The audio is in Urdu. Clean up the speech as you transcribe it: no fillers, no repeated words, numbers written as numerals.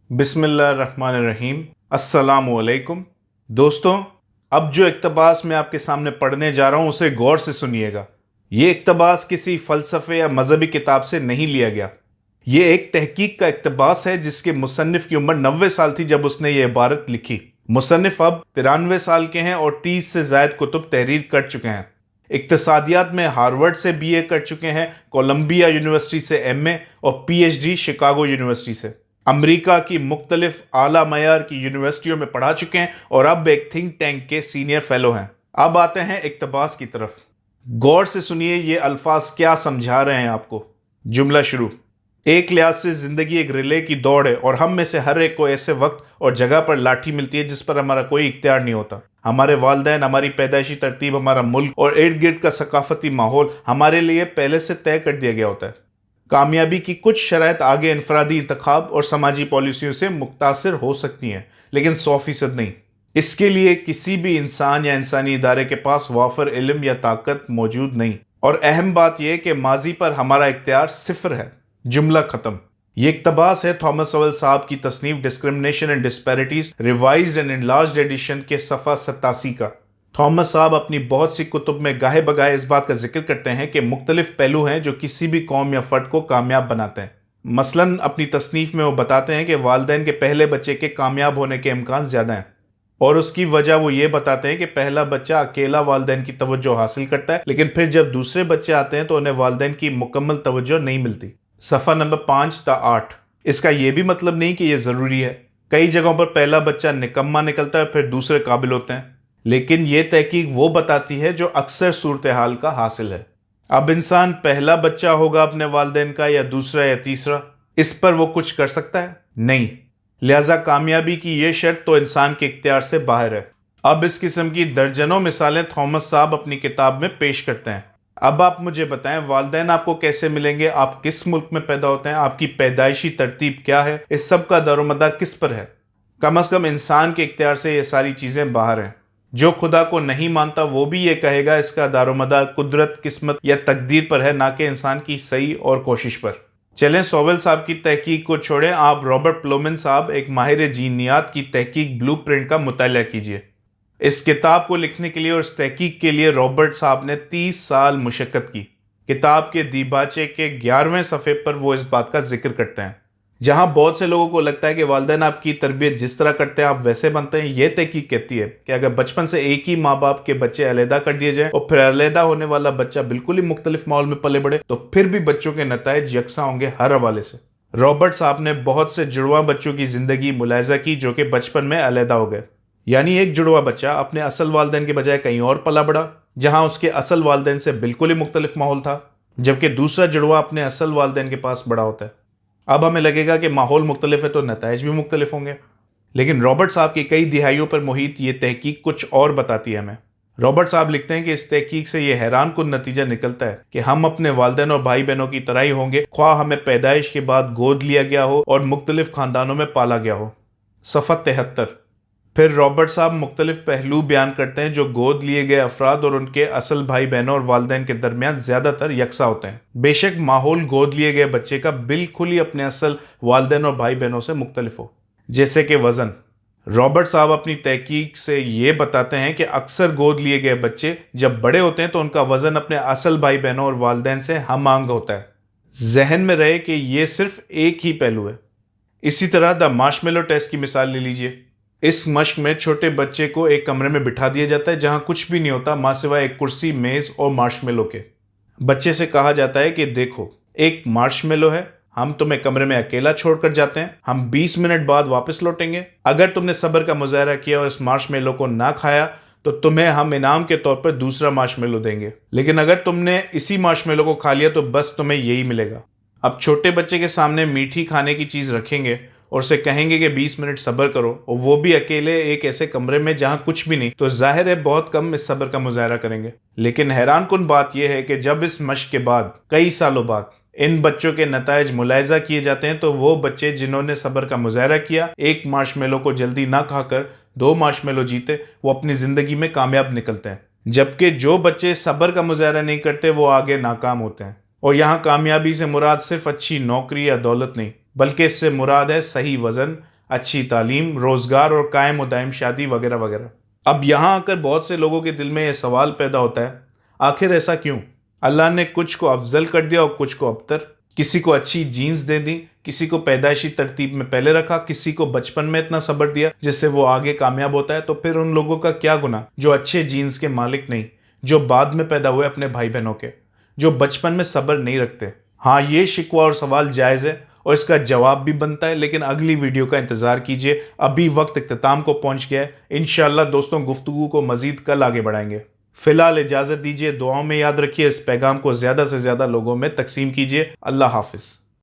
بسم اللہ الرحمن الرحیم۔ السلام علیکم دوستوں، اب جو اقتباس میں آپ کے سامنے پڑھنے جا رہا ہوں اسے غور سے سنیے گا۔ یہ اقتباس کسی فلسفے یا مذہبی کتاب سے نہیں لیا گیا۔ یہ ایک تحقیق کا اقتباس ہے جس کے مصنف کی عمر 90 سال تھی جب اس نے یہ عبارت لکھی۔ مصنف اب 93 سال کے ہیں اور 30 سے زائد کتب تحریر کر چکے ہیں۔ اقتصادیات میں ہارورڈ سے BA کر چکے ہیں، کولمبیا یونیورسٹی سے MA اور PhD شکاگو یونیورسٹی سے۔ امریکہ کی مختلف اعلیٰ معیار کی یونیورسٹیوں میں پڑھا چکے ہیں اور اب ایک تھنک ٹینک کے سینئر فیلو ہیں۔ اب آتے ہیں اقتباس کی طرف۔ غور سے سنیے یہ الفاظ کیا سمجھا رہے ہیں آپ کو۔ جملہ شروع۔ ایک لحاظ سے زندگی ایک ریلے کی دوڑ ہے اور ہم میں سے ہر ایک کو ایسے وقت اور جگہ پر لاٹھی ملتی ہے جس پر ہمارا کوئی اختیار نہیں ہوتا۔ ہمارے والدین، ہماری پیدائشی ترتیب، ہمارا ملک اور ارد گرد کا ثقافتی ماحول ہمارے لیے پہلے سے طے کر دیا گیا ہوتا ہے۔ کامیابی کی کچھ شرائط آگے انفرادی انتخاب اور سماجی پالیسیوں سے متاثر ہو سکتی ہیں، لیکن 100% نہیں۔ اس کے لیے کسی بھی انسان یا انسانی ادارے کے پاس وافر علم یا طاقت موجود نہیں، اور اہم بات یہ کہ ماضی پر ہمارا اختیار صفر ہے۔ جملہ ختم۔ یہ اقتباس ہے تھامس سوئل صاحب کی تصنیف discrimination and disparities revised and enlarged edition کے صفحہ 87 کا۔ تھامس صاحب اپنی بہت سی کتب میں گاہے بگاہے اس بات کا ذکر کرتے ہیں کہ مختلف پہلو ہیں جو کسی بھی قوم یا فرد کو کامیاب بناتے ہیں۔ مثلاً اپنی تصنیف میں وہ بتاتے ہیں کہ والدین کے پہلے بچے کے کامیاب ہونے کے امکان زیادہ ہیں، اور اس کی وجہ وہ یہ بتاتے ہیں کہ پہلا بچہ اکیلا والدین کی توجہ حاصل کرتا ہے، لیکن پھر جب دوسرے بچے آتے ہیں تو انہیں والدین کی مکمل توجہ نہیں ملتی۔ صفحہ نمبر 5 تا 8۔ اس کا یہ بھی مطلب نہیں کہ یہ ضروری ہے۔ کئی جگہوں پر پہلا بچہ نکما نکلتا ہے، پھر دوسرے قابل ہوتے ہیں، لیکن یہ تحقیق وہ بتاتی ہے جو اکثر صورتحال کا حاصل ہے۔ اب انسان پہلا بچہ ہوگا اپنے والدین کا یا دوسرا یا تیسرا، اس پر وہ کچھ کر سکتا ہے؟ نہیں۔ لہٰذا کامیابی کی یہ شرط تو انسان کے اختیار سے باہر ہے۔ اب اس قسم کی درجنوں مثالیں تھامس صاحب اپنی کتاب میں پیش کرتے ہیں۔ اب آپ مجھے بتائیں والدین آپ کو کیسے ملیں گے، آپ کس ملک میں پیدا ہوتے ہیں، آپ کی پیدائشی ترتیب کیا ہے، اس سب کا دار و مدار کس پر ہے؟ کم از کم انسان کے اختیار سے یہ ساری چیزیں باہر ہیں۔ جو خدا کو نہیں مانتا وہ بھی یہ کہے گا اس کا دار و مدار قدرت، قسمت یا تقدیر پر ہے، نہ کہ انسان کی صحیح اور کوشش پر۔ چلیں سوویل صاحب کی تحقیق کو چھوڑیں، آپ رابرٹ پلومن صاحب ایک ماہر جینیات کی تحقیق بلو پرنٹ کا مطالعہ کیجئے۔ اس کتاب کو لکھنے کے لیے اور اس تحقیق کے لیے رابرٹ صاحب نے 30 سال مشقت کی۔ کتاب کے دیباچے کے 11ویں صفحے پر وہ اس بات کا ذکر کرتے ہیں۔ جہاں بہت سے لوگوں کو لگتا ہے کہ والدین آپ کی تربیت جس طرح کرتے ہیں آپ ویسے بنتے ہیں، یہ تحقیق کہتی ہے کہ اگر بچپن سے ایک ہی ماں باپ کے بچے علیحدہ کر دیے جائیں اور پھر علیحدہ ہونے والا بچہ بالکل ہی مختلف ماحول میں پلے بڑھے تو پھر بھی بچوں کے نتائج یکساں ہوں گے ہر حوالے سے۔ رابرٹ صاحب نے بہت سے جڑواں بچوں کی زندگی ملاحظہ کی جو کہ بچپن میں علیحدہ ہو گئے، یعنی ایک جڑواں بچہ اپنے اصل والدین کے بجائے کہیں اور پلا بڑھا جہاں اس کے اصل والدین سے بالکل ہی مختلف ماحول تھا، جبکہ دوسرا جڑواں اپنے اصل والدین کے پاس بڑا ہوتا ہے۔ اب ہمیں لگے گا کہ ماحول مختلف ہے تو نتائج بھی مختلف ہوں گے، لیکن رابرٹ صاحب کی کئی دہائیوں پر محیط یہ تحقیق کچھ اور بتاتی ہے ہمیں۔ رابرٹ صاحب لکھتے ہیں کہ اس تحقیق سے یہ حیران کن نتیجہ نکلتا ہے کہ ہم اپنے والدین اور بھائی بہنوں کی طرح ہی ہوں گے، خواہ ہمیں پیدائش کے بعد گود لیا گیا ہو اور مختلف خاندانوں میں پالا گیا ہو۔ صفحہ 73۔ پھر رابرٹ صاحب مختلف پہلو بیان کرتے ہیں جو گود لیے گئے افراد اور ان کے اصل بھائی بہنوں اور والدین کے درمیان زیادہ تر یکساں ہوتے ہیں۔ بے شک ماحول گود لیے گئے بچے کا بالکل ہی اپنے اصل والدین اور بھائی بہنوں سے مختلف ہو، جیسے کہ وزن۔ رابرٹ صاحب اپنی تحقیق سے یہ بتاتے ہیں کہ اکثر گود لیے گئے بچے جب بڑے ہوتے ہیں تو ان کا وزن اپنے اصل بھائی بہنوں اور والدین سے ہم آہنگ ہوتا ہے۔ ذہن میں رہے کہ یہ صرف ایک ہی پہلو ہے۔ اسی طرح دا مارشمیلو ٹیسٹ کی مثال لے لیجئے۔ اس مشق میں چھوٹے بچے کو ایک کمرے میں بٹھا دیا جاتا ہے جہاں کچھ بھی نہیں ہوتا ماں سوائے ایک کرسی، میز اور مارشمیلو کے۔ بچے سے کہا جاتا ہے کہ دیکھو ایک مارشمیلو ہے، ہم تمہیں کمرے میں اکیلا چھوڑ کر جاتے ہیں، ہم 20 منٹ بعد واپس لوٹیں گے۔ اگر تم نے صبر کا مظاہرہ کیا اور اس مارشمیلو کو نہ کھایا تو تمہیں ہم انعام کے طور پر دوسرا مارشمیلو دیں گے، لیکن اگر تم نے اسی مارشمیلو کو کھا لیا تو بس تمہیں یہی ملے گا۔ اب چھوٹے بچے کے سامنے میٹھی کھانے کی چیز رکھیں گے اور اسے کہیں گے کہ 20 منٹ صبر کرو، اور وہ بھی اکیلے ایک ایسے کمرے میں جہاں کچھ بھی نہیں، تو ظاہر ہے بہت کم اس صبر کا مظاہرہ کریں گے۔ لیکن حیران کن بات یہ ہے کہ جب اس مشق کے بعد کئی سالوں بعد ان بچوں کے نتائج ملاحظہ کیے جاتے ہیں تو وہ بچے جنہوں نے صبر کا مظاہرہ کیا، ایک مارشمیلو کو جلدی نہ کھا کر 2 مارشمیلو جیتے، وہ اپنی زندگی میں کامیاب نکلتے ہیں، جبکہ جو بچے صبر کا مظاہرہ نہیں کرتے وہ آگے ناکام ہوتے ہیں۔ اور یہاں کامیابی سے مراد صرف اچھی نوکری یا دولت نہیں، بلکہ اس سے مراد ہے صحیح وزن، اچھی تعلیم، روزگار اور قائم و دائم شادی وغیرہ وغیرہ۔ اب یہاں آ کر بہت سے لوگوں کے دل میں یہ سوال پیدا ہوتا ہے، آخر ایسا کیوں؟ اللہ نے کچھ کو افضل کر دیا اور کچھ کو ابتر، کسی کو اچھی جینز دے دی، کسی کو پیدائشی ترتیب میں پہلے رکھا، کسی کو بچپن میں اتنا صبر دیا جس سے وہ آگے کامیاب ہوتا ہے۔ تو پھر ان لوگوں کا کیا گناہ جو اچھے جینز کے مالک نہیں، جو بعد میں پیدا ہوئے اپنے بھائی بہنوں کے، جو بچپن میں صبر نہیں رکھتے؟ ہاں، یہ شکوہ اور سوال جائز ہے اور اس کا جواب بھی بنتا ہے، لیکن اگلی ویڈیو کا انتظار کیجئے، ابھی وقت اختتام کو پہنچ گیا ہے۔ انشاءاللہ دوستوں گفتگو کو مزید کل آگے بڑھائیں گے۔ فی الحال اجازت دیجئے، دعاؤں میں یاد رکھیے، اس پیغام کو زیادہ سے زیادہ لوگوں میں تقسیم کیجئے۔ اللہ حافظ۔